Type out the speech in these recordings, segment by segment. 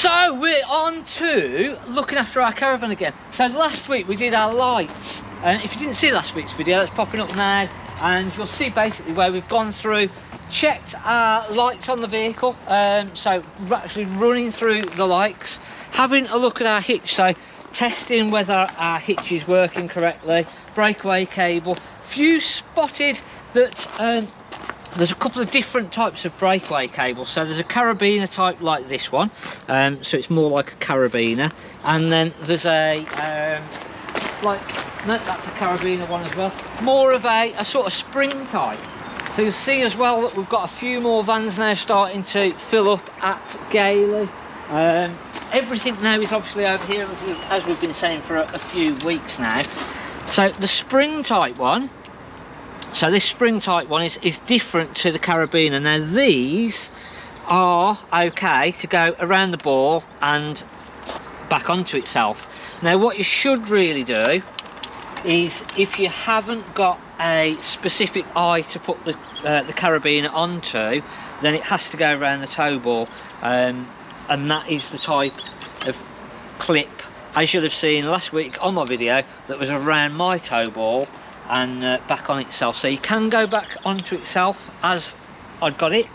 So we're on to looking after our caravan again. So last week we did our lights, and if you didn't see last week's video, it's popping up now, and you'll see basically where we've gone through, checked our lights on the vehicle. So we're actually running through the lights, having a look at our hitch, so testing whether our hitch is working correctly, breakaway cable. Few spotted that there's a couple of different types of breakaway cable. So there's a carabiner type like this one, so it's more like a carabiner, and then there's a no, that's a carabiner one as well, more of a sort of spring type. So you'll see as well that we've got a few more vans now starting to fill up at Gailey. Everything now is obviously over here, as we've been saying for a few weeks now. So the spring type one, so this spring type one is different to the carabiner. Now these are okay to go around the ball and back onto itself. Now what you should really do is, if you haven't got a specific eye to put the carabiner onto, then it has to go around the tow ball, and that is the type of clip, as you'll have seen last week on my video, that was around my tow ball and back on itself. So you can go back onto itself as I'd got it,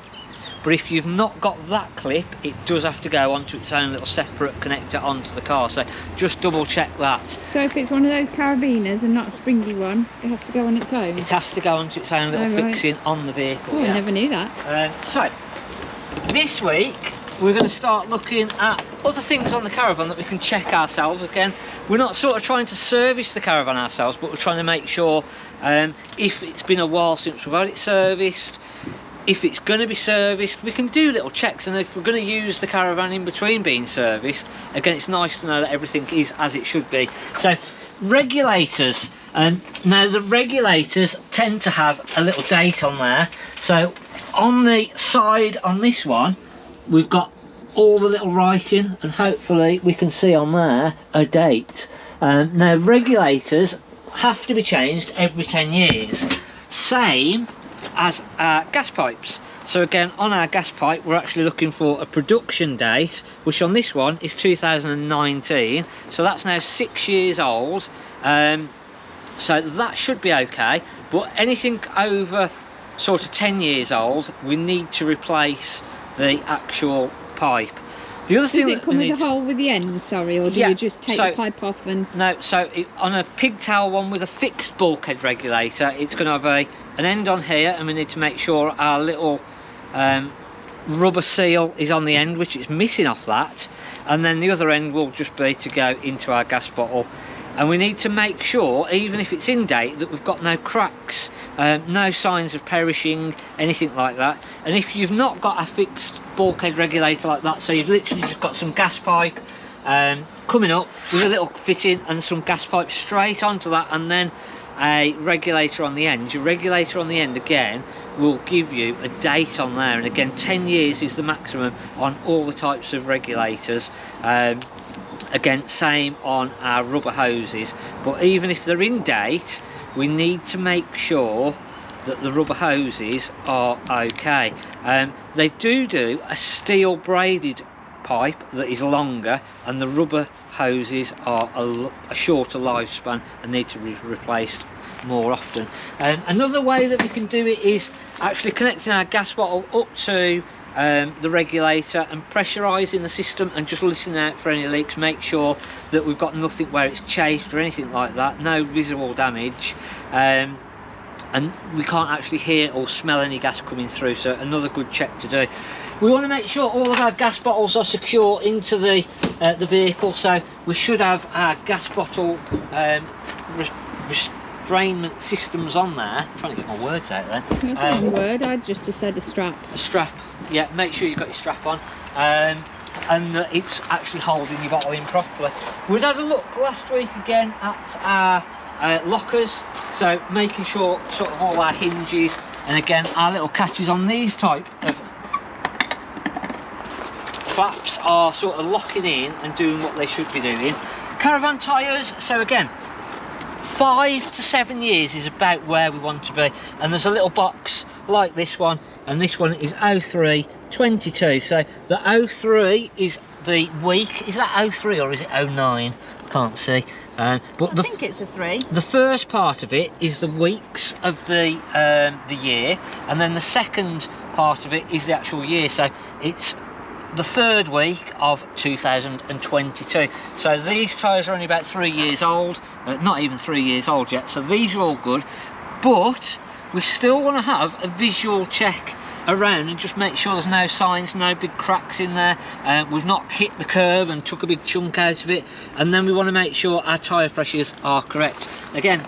but if you've not got that clip, it does have to go onto its own little separate connector onto the car. So just double check that. So if it's one of those carabiners and not a springy one, it has to go on its own? It has to go onto its own little fixing on the vehicle. Oh, yeah. I never knew that. So this week we're going to start looking at other things on the caravan that we can check ourselves. Again, we're not sort of trying to service the caravan ourselves, but we're trying to make sure, if it's been a while since we've had it serviced, if it's going to be serviced, we can do little checks. And if we're going to use the caravan in between being serviced, again, it's nice to know that everything is as it should be. So regulators, now the regulators tend to have a little date on there. So on the side on this one, we've got all the little writing, and hopefully we can see on there a date. Now regulators have to be changed every 10 years, same as our gas pipes. So again, on our gas pipe we're actually looking for a production date, which on this one is 2019, so that's now 6 years old. So that should be okay, but anything over sort of 10 years old, we need to replace the actual pipe. The other thing, does it come as a hole with the end, sorry, or do you just take the pipe off and... No, so on a pigtail one with a fixed bulkhead regulator, it's going to have an end on here, and we need to make sure our little rubber seal is on the end, which is missing off that, and then the other end will just be to go into our gas bottle. And we need to make sure, even if it's in date, that we've got no cracks, no signs of perishing, anything like that. And if you've not got a fixed bulkhead regulator like that, so you've literally just got some gas pipe coming up with a little fitting and some gas pipe straight onto that, and then a regulator on the end, your regulator on the end again will give you a date on there. And again, 10 years is the maximum on all the types of regulators. Again, same on our rubber hoses, but even if they're in date, we need to make sure that the rubber hoses are okay. They do a steel braided pipe that is longer, and the rubber hoses are a shorter lifespan and need to be replaced more often. Another way that we can do it is actually connecting our gas bottle up to the regulator and pressurising the system and just listening out for any leaks. Make sure that we've got nothing where it's chafed or anything like that, no visible damage, and we can't actually hear or smell any gas coming through, so another good check to do. We want to make sure all of our gas bottles are secure into the vehicle, so we should have our gas bottle restrainment systems on there. I'm trying to get my words out then. That's the wrong word, I just said a strap. A strap, yeah, make sure you've got your strap on, and it's actually holding your bottle in properly. We'd had a look last week again at our lockers, so making sure sort of all our hinges, and again our little catches on these type of flaps are sort of locking in and doing what they should be doing. Caravan tyres, so again 5 to 7 years is about where we want to be, and there's a little box like this one, and this one is 03 22. So the 03 is the week. Is that 03 or is it 09? Can't see. But I think it's a 3. The first part of it is the weeks of the year, and then the second part of it is the actual year. So it's the third week of 2022. So these tyres are only about 3 years old, not even 3 years old yet. So these are all good, but we still want to have a visual check around and just make sure there's no signs, no big cracks in there. We've not hit the curb and took a big chunk out of it, and then we want to make sure our tyre pressures are correct. Again,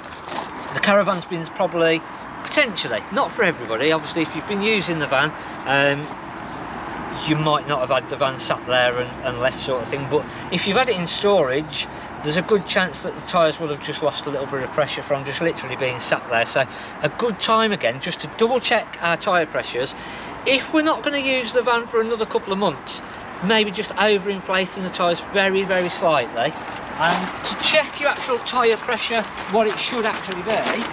the Caravan's been probably, potentially, not for everybody, obviously if you've been using the van, you might not have had the van sat there and left sort of thing, but if you've had it in storage, there's a good chance that the tyres will have just lost a little bit of pressure from just literally being sat there. So a good time again just to double check our tyre pressures. If we're not going to use the van for another couple of months, maybe just overinflating the tyres very, very slightly, and to check your actual tyre pressure, what it should actually be.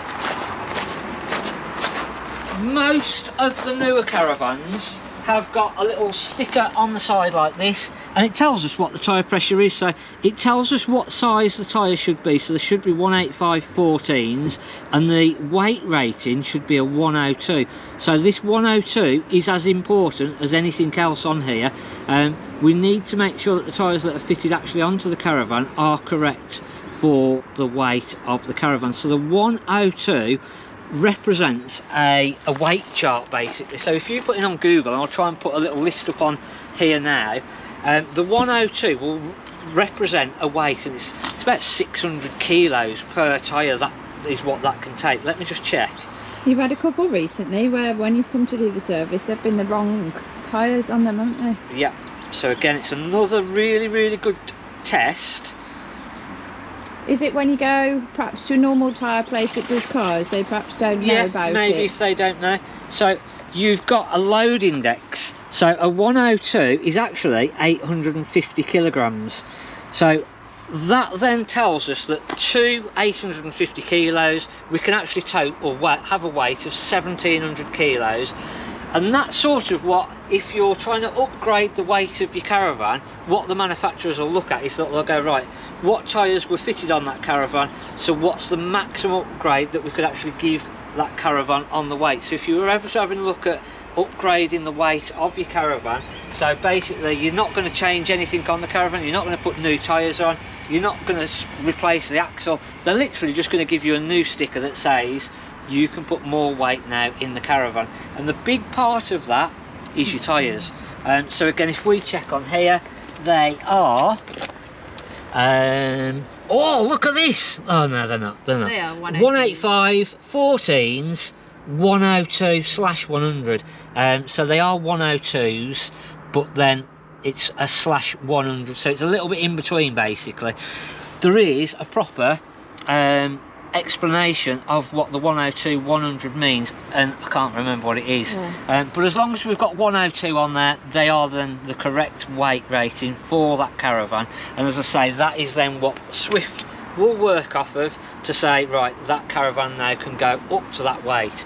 Most of the newer Caravans have got a little sticker on the side like this, and it tells us what the tyre pressure is. So it tells us what size the tyre should be. So there should be 185 14s, and the weight rating should be a 102. So this 102 is as important as anything else on here. We need to make sure that the tyres that are fitted actually onto the Caravan are correct for the weight of the Caravan. So the 102 represents a weight chart basically. So if you put in on Google, and I'll try and put a little list up on here now, the 102 will represent a weight, and it's about 600 kilos per tyre. That is what that can take. Let me just check. You've had a couple recently where when you've come to do the service they've been the wrong tyres on them, haven't they? Yeah, so again it's another really, really good test. Is it when you go perhaps to a normal tyre place that does cars, they perhaps don't know about it? Yeah, maybe if they don't know. So you've got a load index. So a 102 is actually 850 kilograms. So that then tells us that to 850 kilos, we can actually tote or have a weight of 1700 kilos. And that's sort of what, if you're trying to upgrade the weight of your Caravan, what the manufacturers will look at is that they'll go, right, what tyres were fitted on that Caravan, so what's the maximum upgrade that we could actually give that Caravan on the weight. So if you were ever having a look at upgrading the weight of your Caravan, so basically you're not going to change anything on the Caravan, you're not going to put new tyres on, you're not going to replace the axle, they're literally just going to give you a new sticker that says you can put more weight now in the Caravan, and the big part of that is your tyres. So again, if we check on here, they are oh, look at this. Oh no, they're not, they're not. They are 185 14s 102/100. So they are 102s, but then it's a /100, so it's a little bit in between basically. There is a proper explanation of what the 102 100 means, and I can't remember what it is. But as long as we've got 102 on there, they are then the correct weight rating for that Caravan. And as I say, that is then what Swift will work off of to say, right, that Caravan now can go up to that weight.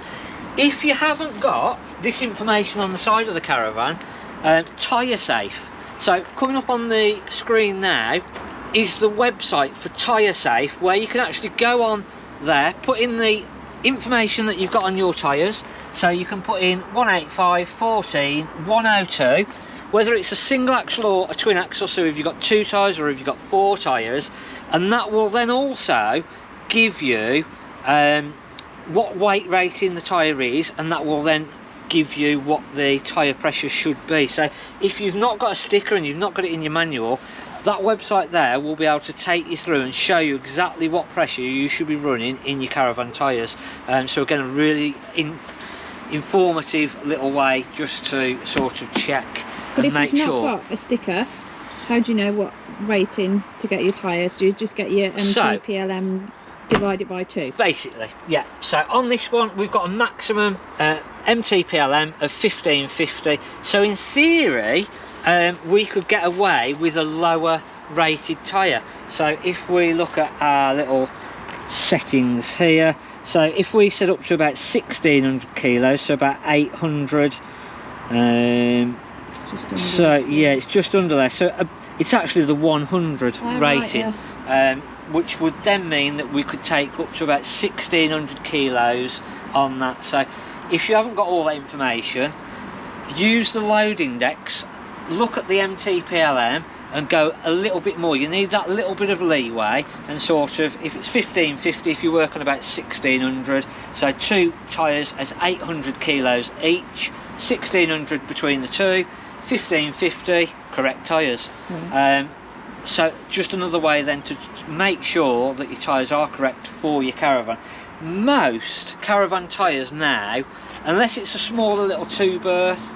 If you haven't got this information on the side of the Caravan, tyre safe. So coming up on the screen now is the website for tyre safe, where you can actually go on there, put in the information that you've got on your tyres. So you can put in 185 14 102, whether it's a single axle or a twin axle, so if you've got 2 tyres or if you've got 4 tyres, and that will then also give you what weight rating the tyre is, and that will then give you what the tyre pressure should be. So if you've not got a sticker and you've not got it in your manual, that website there will be able to take you through and show you exactly what pressure you should be running in your Caravan tyres. So again, a really informative little way just to sort of check and make sure. But if you've not got a sticker, how do you know what rating to get your tyres? Do you just get your MT/PLM divided by 2? Basically, yeah. So on this one, we've got a maximum MT/PLM of 1550. So in theory, we could get away with a lower rated tyre. So if we look at our little settings here, so if we set up to about 1600 kilos, so about 800, it's just under So this, yeah, it's just under there. So it's actually the 100 rating, right, yeah. which would then mean that we could take up to about 1,600 kilos on that. So if you haven't got all that information, use the load index, look at the MTPLM and go a little bit more. You need that little bit of leeway, and sort of, if it's 1550, if you work on about 1,600, so 2 tyres as 800 kilos each, 1,600 between the two, 1,550 correct tyres. So just another way then to make sure that your tyres are correct for your Caravan. Most Caravan tyres now, unless it's a smaller little 2-berth,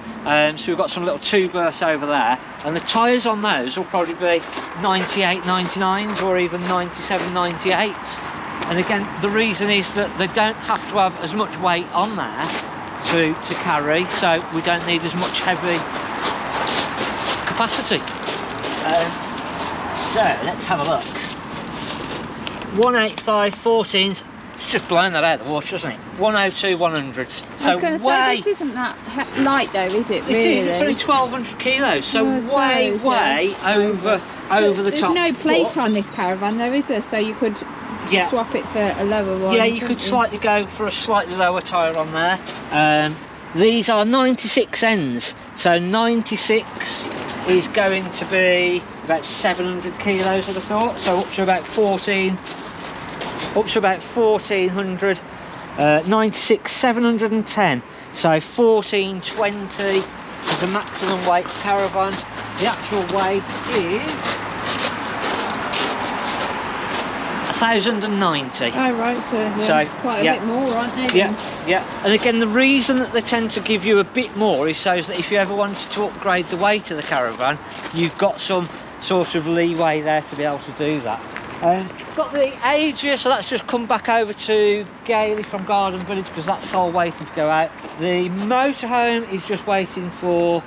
so we've got some little 2-berths over there, and the tyres on those will probably be 98, 99s or even 97, 98s. And again, the reason is that they don't have to have as much weight on there to carry, so we don't need as much heavy capacity. So let's have a look. 185 14s. It's just blown that out of the water, doesn't it? 102 100s. So I was going to say, this isn't that light though, is it? Really? It is. It's only 1,200 kilos. So way over the There's top. no plate on this Caravan though, is there? So you could swap it for a lower one. Yeah, you could slightly go for a slightly lower tyre on there. These are 96 ends. So 96 is going to be about 700 kilos, I'd have thought. So up to about 1,400, 96, 710, so 1,420 is the maximum weight Caravan. The actual weight is 1,090. Oh right, so quite a bit more, aren't they? Yeah, and again, the reason that they tend to give you a bit more is so that if you ever wanted to upgrade the weight of the Caravan, you've got some sort of leeway there to be able to do that. Got the age here, so that's just come back over to Gailey from Garden Village because that's all waiting to go out. The motorhome is just waiting for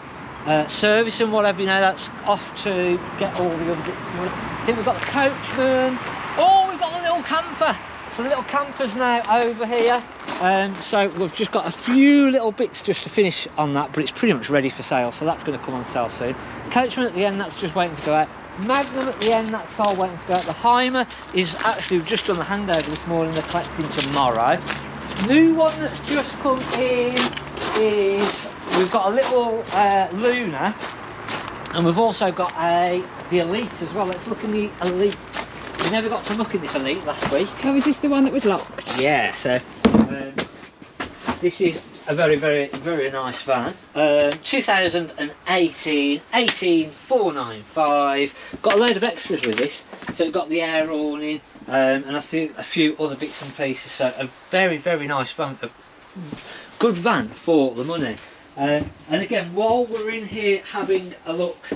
service and whatever, you know, that's off to get all the other bits. I think we've got the coachman. Oh, we've got the little camper. So the little camper's now over here. So we've just got a few little bits just to finish on that, but it's pretty much ready for sale, so that's going to come on sale soon. Coachman at the end, that's just waiting to go out. Magnum at the end, that's all waiting to go out. The Heimer is actually just done the handover this morning, they're collecting tomorrow. New one that's just come in is, we've got a little Luna, and we've also got the Elite as well. Let's look in the Elite. We never got to look in this Elite last week. Oh, was this the one that was locked? Yeah, so this is a very, very, very nice van. 2018, 18495. Got a load of extras with this. So we've got the air awning, and I think a few other bits and pieces. So a very, very nice van. A good van for the money. And again, while we're in here having a look,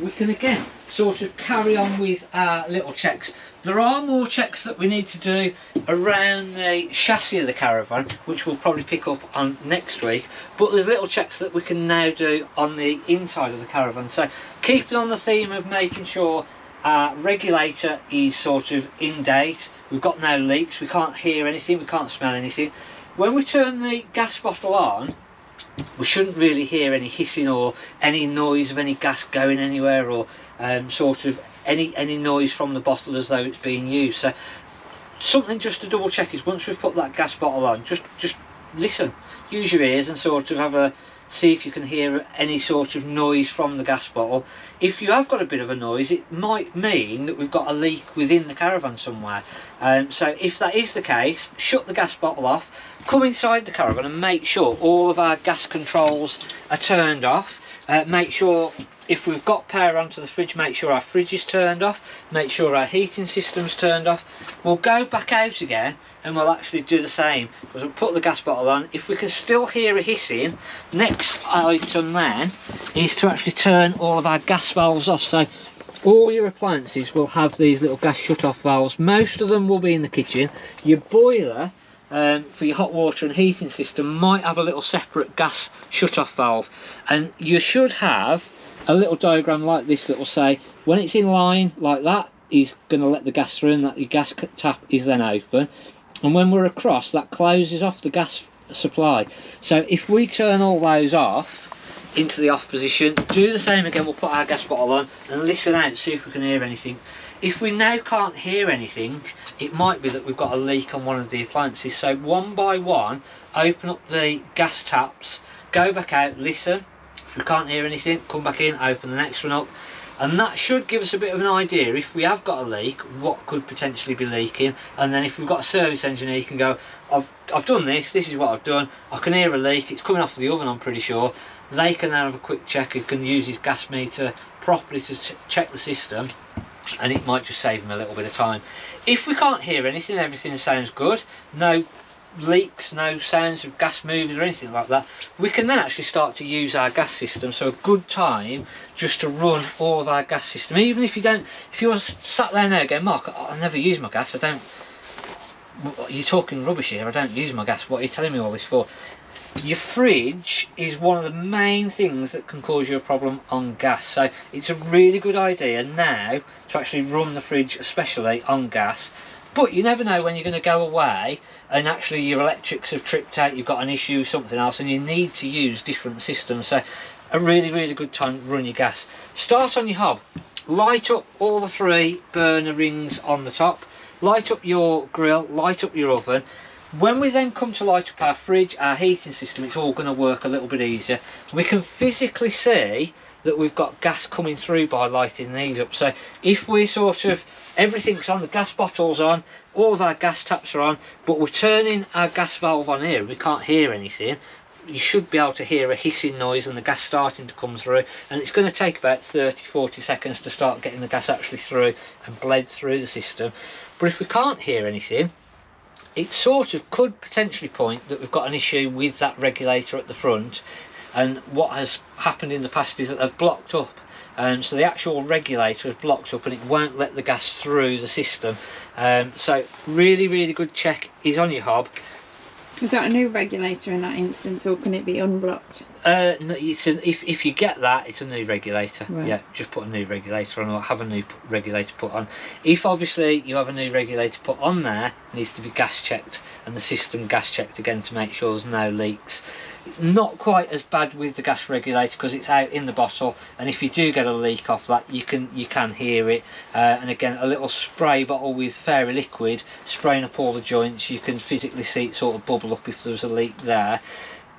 we can again sort of carry on with our little checks. There are more checks that we need to do around the chassis of the Caravan, which we'll probably pick up on next week, but there's little checks that we can now do on the inside of the Caravan. So keeping on the theme of making sure our regulator is sort of in date, we've got no leaks, we can't hear anything, we can't smell anything. When we turn the gas bottle on, we shouldn't really hear any hissing or any noise of any gas going anywhere, or sort of any noise from the bottle as though it's being used. So something just to double check is, once we've put that gas bottle on, just listen, use your ears and sort of have a see if you can hear any sort of noise from the gas bottle. If you have got a bit of a noise, it might mean that we've got a leak within the Caravan somewhere. So if that is the case, shut the gas bottle off, come inside the Caravan and make sure all of our gas controls are turned off. Make sure, if we've got power onto the fridge, make sure our fridge is turned off, make sure our heating system's turned off. We'll go back out again and we'll actually do the same, because we'll put the gas bottle on. If we can still hear a hissing, next item then is to actually turn all of our gas valves off. So all your appliances will have these little gas shut off valves. Most of them will be in the kitchen. Your boiler for your hot water and heating system might have a little separate gas shut off valve, and you should have a little diagram like this that will say when it's in line like that, is going to let the gas through, and that your gas tap is then open, and when we're across, that closes off the gas supply. So if we turn all those off, into the off position. Do the same again, we'll put our gas bottle on and listen out, see if we can hear anything. If we now can't hear anything, it might be that we've got a leak on one of the appliances. So one by one, open up the gas taps, go back out, listen. If we can't hear anything, come back in, open the next one up. And that should give us a bit of an idea, if we have got a leak, what could potentially be leaking. And then if we've got a service engineer, you can go, I've done this is what I've done, I can hear a leak, it's coming off the oven, I'm pretty sure. They can then have a quick check, who can use his gas meter properly to check the system, and it might just save them a little bit of time. If we can't hear anything, everything sounds good, no leaks, no sounds of gas moving or anything like that, we can then actually start to use our gas system. So a good time just to run all of our gas system, even if you don't, if you're sat there now going, Mark, I never use my gas, I don't, you're talking rubbish here, I don't use my gas, what are you telling me all this for? Your fridge is one of the main things that can cause you a problem on gas, so it's a really good idea now to actually run the fridge especially on gas. But you never know when you're going to go away and actually your electrics have tripped out, you've got an issue, something else, and you need to use different systems. So a really good time to run your gas. Start on your hob, light up all the 3 burner rings on the top, light up your grill, light up your oven. When we then come to light up our fridge, our heating system, it's all going to work a little bit easier. We can physically see that we've got gas coming through by lighting these up. So if we sort of, everything's on, the gas bottle's on, all of our gas taps are on, but we're turning our gas valve on here, we can't hear anything, you should be able to hear a hissing noise and the gas starting to come through, and it's going to take about 30-40 seconds to start getting the gas actually through and bled through the system. But if we can't hear anything, it sort of could potentially point that we've got an issue with that regulator at the front. And what has happened in the past is that they've blocked up, so the actual regulator is blocked up and it won't let the gas through the system. So really good check is on your hob. Is that a new regulator in that instance, or can it be unblocked? No, it's if you get that, it's a new regulator. Right. Yeah, just put a new regulator on, or have a new regulator put on. If obviously you have a new regulator put on there, it needs to be gas checked and the system gas checked again to make sure there's no leaks. It's not quite as bad with the gas regulator because it's out in the bottle, and if you do get a leak off that, you can hear it. And again, a little spray bottle with fairy liquid spraying up all the joints, you can physically see it sort of bubble up if there's a leak there.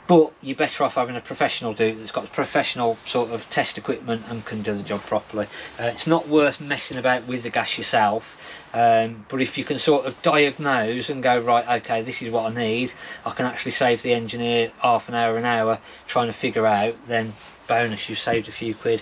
But you're better off having a professional do it that's got professional sort of test equipment and can do the job properly. It's not worth messing about with the gas yourself, but if you can sort of diagnose and go, right, okay, this is what I need, I can actually save the engineer half an hour trying to figure out, then bonus, you've saved a few quid.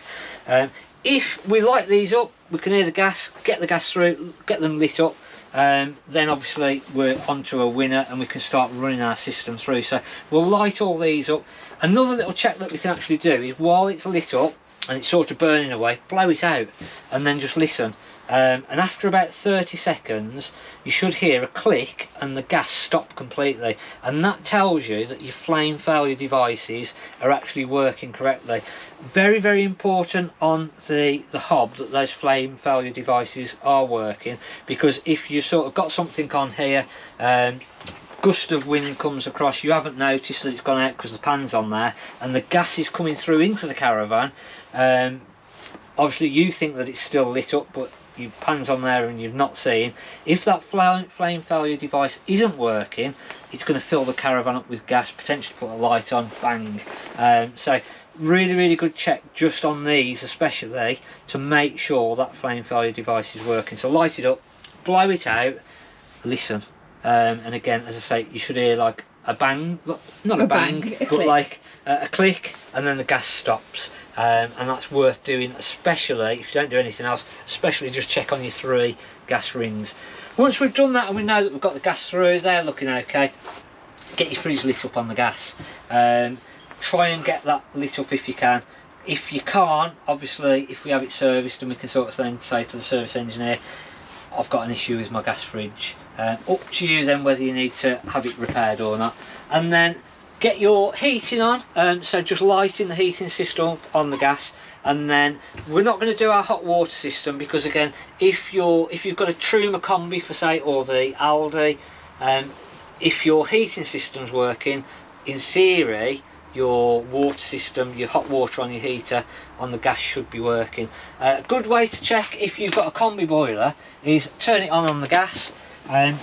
If we light these up, we can hear the gas, get the gas through, get them lit up, then obviously we're onto a winner and we can start running our system through. So we'll light all these up. Another little check that we can actually do is while it's lit up and it's sort of burning away, blow it out and then just listen. And after about 30 seconds you should hear a click and the gas stop completely, and that tells you that your flame failure devices are actually working correctly. Very important on the hob that those flame failure devices are working, because if you sort of got something on here, gust of wind comes across, you haven't noticed that it's gone out because the pan's on there and the gas is coming through into the caravan, obviously you think that it's still lit up, but your pan's on there and you've not seen. If that flame failure device isn't working, it's going to fill the caravan up with gas, potentially put a light on, bang. So really good check just on these especially to make sure that flame failure device is working. So light it up, blow it out, listen, and again, as I say, you should hear like a bang, not a bang, but click. Like a click, and then the gas stops. And that's worth doing, especially if you don't do anything else, especially just check on your 3 gas rings. Once we've done that and we know that we've got the gas through, they're looking okay, get your fridge lit up on the gas. Try and get that lit up if you can. If you can't, obviously if we have it serviced, and we can sort of then say to the service engineer, I've got an issue with my gas fridge. Up to you then whether you need to have it repaired or not. And then get your heating on, so just lighting the heating system on the gas. And then we're not going to do our hot water system, because again, if you've got a Truma combi for say, or the Aldi, if your heating system's working, in theory your water system, your hot water on your heater on the gas should be working. A good way to check if you've got a combi boiler is turn it on the gas and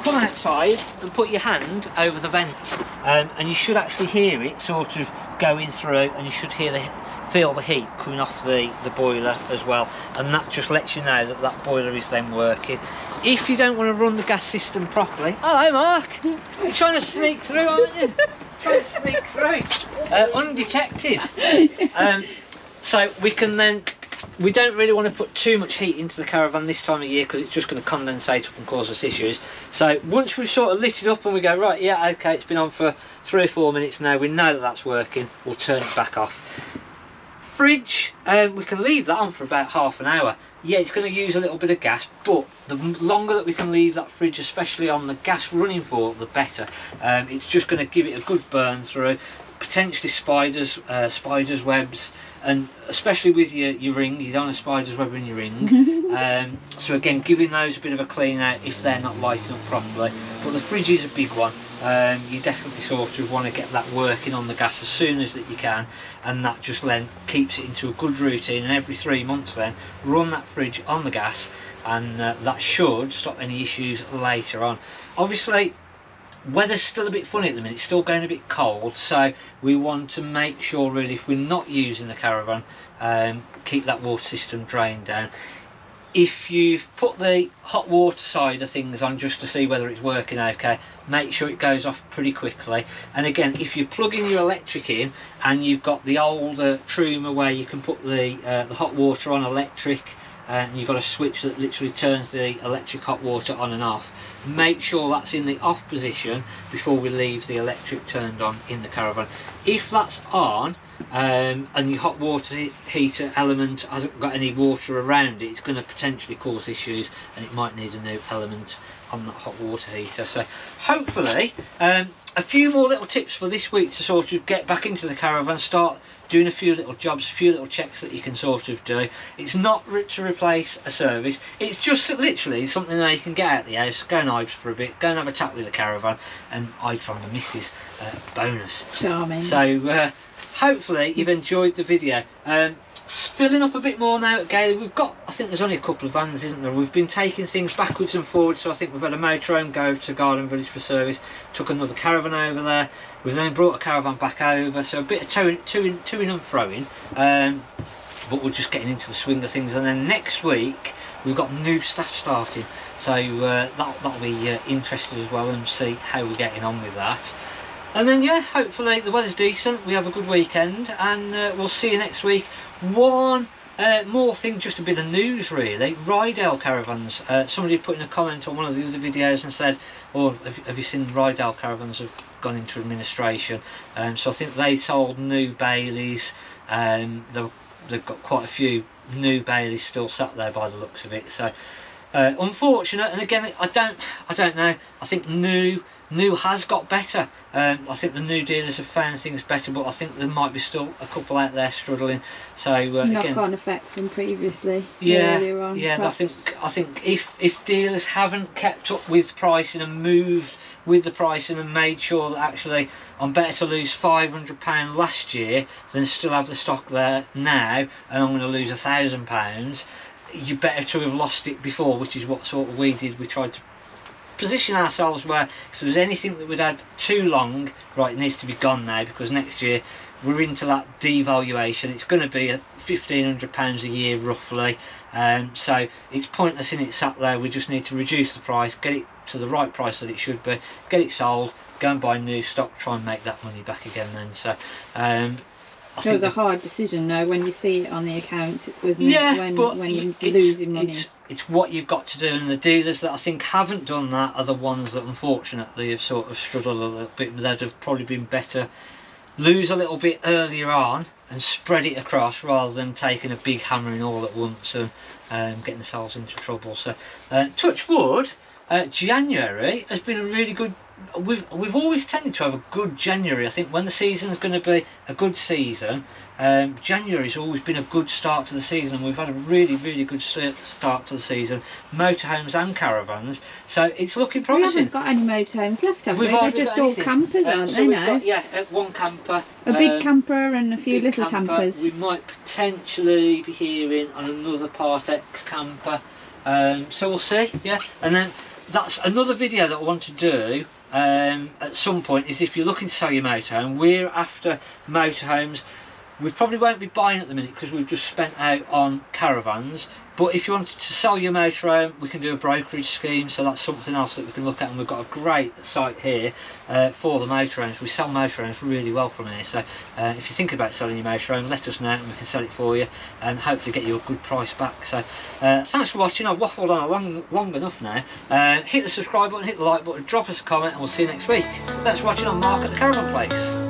come outside and put your hand over the vent, and you should actually hear it sort of going through, and you should feel the heat coming off the boiler as well, and that just lets you know that that boiler is then working. If you don't want to run the gas system properly, hello Mark, you're trying to sneak through, aren't you? Trying to sneak through undetected. So we don't really want to put too much heat into the Caravan this time of year, because it's just going to condensate up and cause us issues. So once we've sort of lit it up and we go, right, yeah, okay, it's been on for 3 or 4 minutes now, we know that that's working, we'll turn it back off. Fridge, we can leave that on for about half an hour. Yeah, it's going to use a little bit of gas, but the longer that we can leave that fridge, especially on the gas running for, the better. It's just going to give it a good burn through, potentially spiders, webs, and especially with your ring, you don't want a spider's web in your ring. So again, giving those a bit of a clean out if they're not lighting up properly. But the fridge is a big one. You definitely sort of want to get that working on the gas as soon as that you can, and that just then keeps it into a good routine. And every 3 months then run that fridge on the gas, and that should stop any issues later on. Obviously weather's still a bit funny at the minute, it's still going a bit cold, so we want to make sure really, if we're not using the Caravan, keep that water system drained down. If you've put the hot water side of things on just to see whether it's working okay, make sure it goes off pretty quickly. And again, if you're plugging your electric in and you've got the older Truma where you can put the hot water on electric, and you've got a switch that literally turns the electric hot water on and off, make sure that's in the off position before we leave the electric turned on in the Caravan. If that's on, and your hot water heater element hasn't got any water around it, it's going to potentially cause issues, and it might need a new element on that hot water heater. So hopefully a few more little tips for this week to sort of get back into the Caravan, start doing a few little jobs, a few little checks that you can sort of do. It's not to replace a service, it's just literally something that you can get out of the house, go and hide for a bit, go and have a chat with the Caravan, and hide from the missus. Bonus. Charming. So hopefully you've enjoyed the video. Filling up a bit more now at Gailey. We've got, I think there's only a couple of vans, isn't there? We've been taking things backwards and forwards, so I think we've had a motorhome go to Garden Village for service, took another Caravan over there, we've then brought a Caravan back over, so a bit of to in and froing, but we're just getting into the swing of things. And then next week we've got new staff starting, so that'll be interesting as well, and see how we're getting on with that. And then yeah, hopefully the weather's decent, we have a good weekend, and we'll see you next week. One more thing, just a bit of news really. Rydale Caravans, somebody put in a comment on one of the other videos and said, oh, have you seen Rydale Caravans have gone into administration? So I think they sold new Baileys, they've got quite a few new Baileys still sat there by the looks of it. So unfortunate, and again, I don't know, I think new has got better. I think the new dealers have found things better, but I think there might be still a couple out there struggling. So knock-on effect from previously. Yeah, earlier on, yeah. perhaps. I think if dealers haven't kept up with pricing and moved with the pricing and made sure that actually I'm better to lose £500 last year than still have the stock there now, and I'm going to lose £1,000. You're better to have lost it before, which is what sort of we did. We tried to position ourselves where if there was anything that we'd had too long, right, it needs to be gone now, because next year we're into that devaluation. It's going to be at £1,500 a year roughly, so it's pointless in it sat there. We just need to reduce the price, get it to the right price that it should be, get it sold, go and buy new stock, try and make that money back again then. So it was a hard decision though when you see it on the accounts, wasn't yeah, it? But when you're losing money. It's what you've got to do, and the dealers that I think haven't done that are the ones that unfortunately have sort of struggled a little bit. They'd have probably been better lose a little bit earlier on and spread it across, rather than taking a big hammering all at once and getting themselves into trouble. So touch wood, January has been a really good we've always tended to have a good January. I think when the season's going to be a good season, January's always been a good start to the season, and we've had a really good start to the season, motorhomes and caravans. So it's looking promising. We haven't got any motorhomes left, have we? They're just all campers, aren't so they we've now? got, one camper. A big camper and a few little campers. We might potentially be hearing on another Part X camper. So we'll see, yeah. And then that's another video that I want to do at some point, is if you're looking to sell your motorhome. We're after motorhomes. We probably won't be buying at the minute because we've just spent out on caravans, but if you wanted to sell your motorhome, we can do a brokerage scheme, so that's something else that we can look at. And we've got a great site here for the motorhomes. We sell motorhomes really well from here, so if you think about selling your motorhome, let us know and we can sell it for you and hopefully get you a good price back. So thanks for watching. I've waffled on long enough now. Hit the subscribe button, hit the like button, drop us a comment, and we'll see you next week. Thanks for watching on Mark at the Caravan Place.